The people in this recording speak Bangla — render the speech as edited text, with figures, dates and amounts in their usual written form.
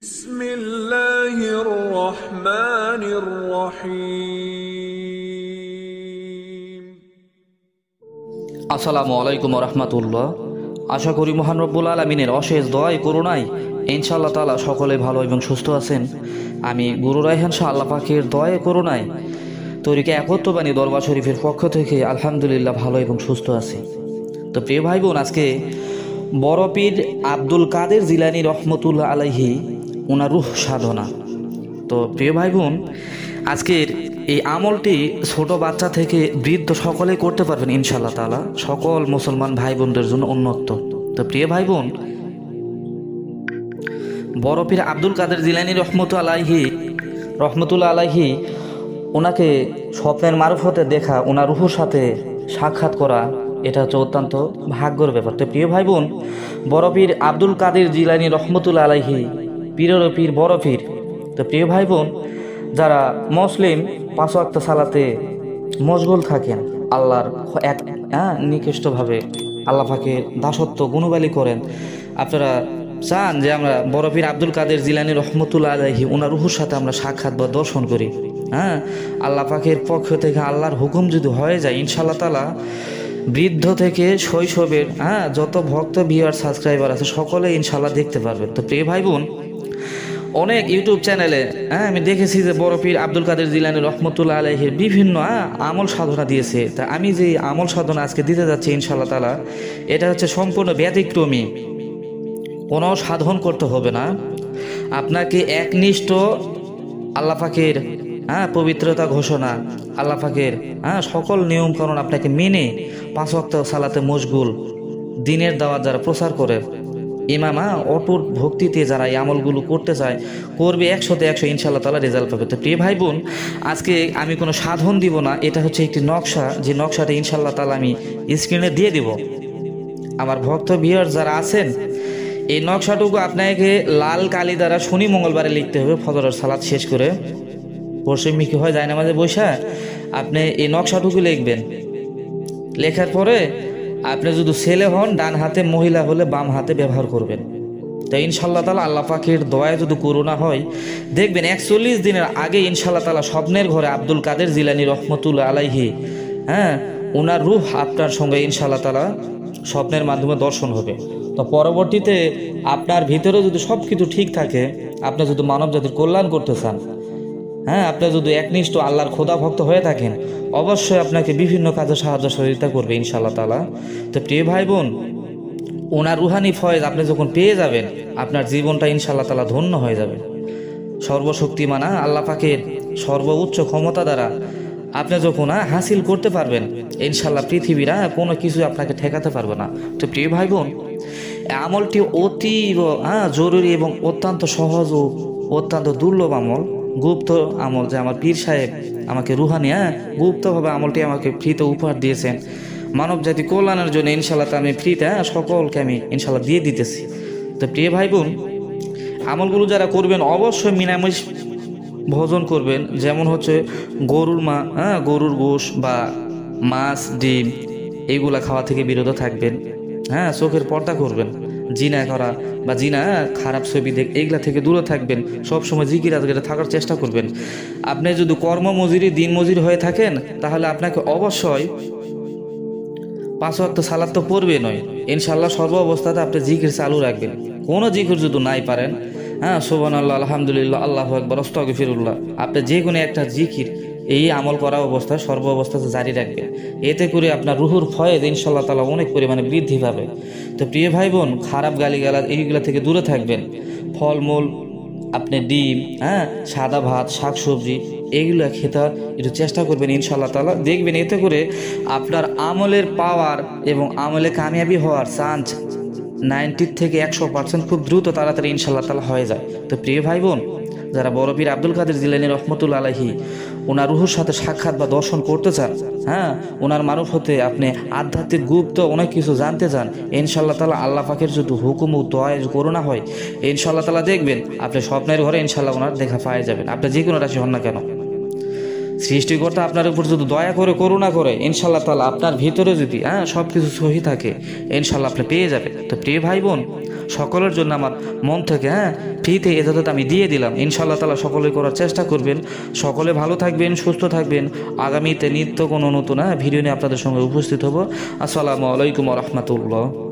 بسم الله الرحمن الرحيم আসসালামু আলাইকুম রহমতুল্লাহ। আশা করি মহান রব্বুল আলমিনের অশেষ দোয়াই করুণায় ইনশাআল্লাহ তাআলা সকলে ভালো এবং সুস্থ আছেন। আমি গুরু রায়হান শাহ আল্লাহ পাকের দোয়াই করুণায় তরিকা একত্ববাণী দরবার শরীফের পক্ষ থেকে আলহামদুলিল্লাহ ভালো এবং সুস্থ আছি। তো প্রিয় ভাই বোন, আজকে বড় পীর আব্দুল কাদের জিলানী রহমতুল্লাহ আলাইহি ওনার রূহ সাধনা। তো প্রিয় ভাই বোন, আজকের এই আমলটি ছোট বাচ্চা থেকে বৃদ্ধ সকলেই করতে পারবেন ইনশাআল্লাহ তাআলা, সকল মুসলমান ভাই বোনদের জন্য উন্মুক্ত। তো প্রিয় ভাই বোন, বড় পীর আব্দুল কাদের জিলানী রহমতুল্লাহ আলাইহি ওনাকে স্বপ্নের মারফতে দেখা, ওনার রূহের সাথে সাক্ষাৎ করা, এটা হচ্ছে অত্যন্ত ভাগ্যের ব্যাপার। তো প্রিয় ভাই বোন, বড় পীর আব্দুল কাদের জিলানী রহমতুল্লাহ আলাইহি পীরের পীর বড় পীর। তো প্রিয় ভাই বোন, যারা মুসলিম পাঁচ ওয়াক্ত সালাতে মশগুল থাকেন, আল্লাহর এক নিকৃষ্টভাবে আল্লাহ পাকের দাসত্ব গুণবালি করেন, আপনারা চান যে আমরা বড় পীর আব্দুল কাদের জিলানী রহমতুল্লাহ আলাইহি ওনার রূহের সাথে আমরা সাক্ষাৎ বা দর্শন করি, আল্লাহ পাকের পক্ষ থেকে আল্লাহর হুকুম যদি হয়ে যায় ইনশাআল্লাহ তাআলা, বৃদ্ধ থেকে শৈশবের যত ভক্ত ভিউয়ার সাবস্ক্রাইবার আছে সকলে ইনশাআল্লাহ দেখতে পারবেন। তো প্রিয় ভাই বোন, অনেক ইউটিউব চ্যানেলে আমি দেখেছি যে বড় পীর আব্দুল কাদের জিলানী রহমতুল্লাহ আলাইহির বিভিন্ন আমল সাধনা দিয়েছে। তা আমি যে আমল সাধনা আজকে দিতে যাচ্ছি ইনশাআল্লাহ তাআলা, এটা হচ্ছে সম্পূর্ণ ব্যতিক্রমী। কোনো সাধন করতে হবে না, আপনাকে একনিষ্ঠ আল্লাহ পাকের পবিত্রতা ঘোষণা, আল্লাহ পাকের সকল নিয়মকানুন আপনাকে মেনে পাঁচ ওয়াক্ত সালাতে মশগুল দিনের দাওয়াত যারা প্রচার করে, ইমাম অটুট ভক্তিতে যারা এই আমলগুলো করতে চায় করবে 100তে 100 ইনশাআল্লাহ তাআলা রেজাল্ট পাবে। তো প্রিয় ভাই বোন, আজকে আমি কোনো সাধন দিব না, এটা হচ্ছে একটি নকশা, যে নকশাটা ইনশাআল্লাহ তাআলা আমি স্ক্রিনে দিয়ে দিব। আমার ভক্ত ভিউয়ার যারা আছেন, এই নকশাটুকু আপনাকে লাল কালি দ্বারা শনি মঙ্গলবারে লিখতে হবে। ফজরের সালাত শেষ করে পশ্চিমমুখী হয় যায় নামাজে বসে আপনি এই নকশাটুকু লিখবেন। লেখার পরে আপনি যদি ছেলে হন ডান হাতে, মহিলা হলে বাম হাতে ব্যবহার করবেন। তো ইনশাআল্লাহ তাআলা আল্লাহ পাকের দয়ায় যদি করোনা হয়, দেখবেন 41 দিনের আগে ইনশাআল্লাহ তাআলা স্বপ্নের ঘরে আব্দুল কাদের জিলানী রহমতুল্লাহ আলাইহি ওনার রূহ আপনার সঙ্গে ইনশাআল্লাহ তাআলা স্বপ্নের মাধ্যমে দর্শন হবে। তো পরবর্তীতে আপনার ভিতরে যদি সব কিছু ঠিক থাকে, আপনি যদি মানব জাতির কল্যাণ করতে চান, আপনি যদি একনিষ্ঠ আল্লাহর খোদা ভক্ত হয়ে থাকেন, অবশ্যই আপনাকে বিভিন্ন কাজে সাহায্য সহযোগিতা করবে ইনশাআল্লাহ তাআলা। তো প্রিয় ভাই বোন, ওনার রুহানি ফয়েজ আপনি যখন পেয়ে যাবেন, আপনার জীবনটা ইনশাআল্লাহ তাআলা ধন্য হয়ে যাবে। সর্বশক্তিমান আল্লাহ পাকের সর্বোচ্চ ক্ষমতা দ্বারা আপনি যখন হাসিল করতে পারবেন ইনশাআল্লাহ, পৃথিবীর কোনো কিছু আপনাকে ঠেকাতে পারবে না। তো প্রিয় ভাই বোন, আমলটি অতীব জরুরি এবং অত্যন্ত সহজ ও অত্যন্ত দুর্লভ আমল, গুপ্ত আমল, যে আমার পীর সাহেব আমাকে রুহানি গুপ্তভাবে আমলটি আমাকে ফ্রিতে উপহার দিয়েছেন মানব জাতি কল্যাণের জন্য। ইনশাআল্লাহ আমি ফ্রিতে সকলকে আমি ইনশাআল্লাহ দিয়ে দিতেছি। তো প্রিয় ভাই বোন, আমলগুলো যারা করবেন অবশ্যই নিরামিষ ভোজন করবেন, যেমন হচ্ছে গরুর গোশ বা মাছ, ডিম এইগুলা খাওয়া থেকে বিরত থাকবেন। চোখের পর্দা করবেন, জিনা করা বা জিনা খারাপ ছবি দেখ এইগুলা থেকে দূরে থাকবেন। সবসময় জিকির আজকে থাকার চেষ্টা করবেন। আপনি যদি কর্মমজুরি দিন মজুরি হয়ে থাকেন, তাহলে আপনাকে অবশ্যই পাঁচ ওয়াক্ত সালাত তো পড়বে নয় ইনশাআল্লাহ, সর্ব অবস্থাতে আপনি জিকির চালু রাখবেন। কোনো জিকির যদি নাই পারেন, সুবহানাল্লাহ, আলহামদুলিল্লাহ, আল্লাহু আকবার, আস্তাগফিরুল্লাহ, আপনি যে কোনো একটা জিকির এই আমল করা অবস্থায় সর্ব অবস্থাতে জারি রাখবেন। এতে করে আপনার রুহুর ফয়েজ ইনশাআল্লাহ তাআলা অনেক পরিমাণে বৃদ্ধি পাবে। তো প্রিয় ভাই বোন, খারাপ গালিগালাজ এইগুলা থেকে দূরে থাকবেন। ফলমূল, আপনি ডিম, সাদা ভাত, শাকসবজি এইগুলো খেতে একটু চেষ্টা করবেন ইনশাআল্লাহ তাআলা। দেখবেন এতে করে আপনার আমলের পাওয়ার এবং আমলে কামিয়াবি হওয়ার চান্স 90 থেকে 100% খুব দ্রুত তাড়াতাড়ি ইনশাআল্লাহ তাআলা হয়ে যায়। তো প্রিয় ভাই বোন, যারা বড় পীর আব্দুল কাদের জিলানী রহমতুল্লাহ আলাইহি ওনার রুহুর সাথে সাক্ষাৎ বা দর্শন করতে চান, ওনার মারুফ হতে আপনি আধ্যাত্মিক গুপ্ত অনেক কিছু জানতে চান, ইনশাআল্লাহ তাআলা আল্লাহ পাকের যদি হুকুম ও দয়া করোনা হয়, ইনশাআল্লাহ তাআলা দেখবেন আপনি স্বপ্নের ঘরে ইনশাআল্লাহ ওনার দেখা পায়ে যাবেন। আপনি যে কোনো রাশি হন না কেন, সৃষ্টিকর্তা আপনার উপর যদি দয়া করে করুণা করে ইনশাআল্লাহ তাআলা আপনার ভিতরে যদি সব কিছু সহি থাকে ইনশাআল্লাহ আপনি পেয়ে যাবেন। তো প্রিয় ভাই বোন, সকলের জন্য আমার মন থেকে ফ্রিতে এজাজত আমি দিয়ে দিলাম। ইনশাআল্লাহ তাআলা সকলে করার চেষ্টা করবেন। সকলে ভালো থাকবেন, সুস্থ থাকবেন। আগামীতে নিত্য কোনো নতুন ভিডিও নিয়ে আপনাদের সঙ্গে উপস্থিত হব। আসসালামু আলাইকুম ওয়া রাহমাতুল্লাহ।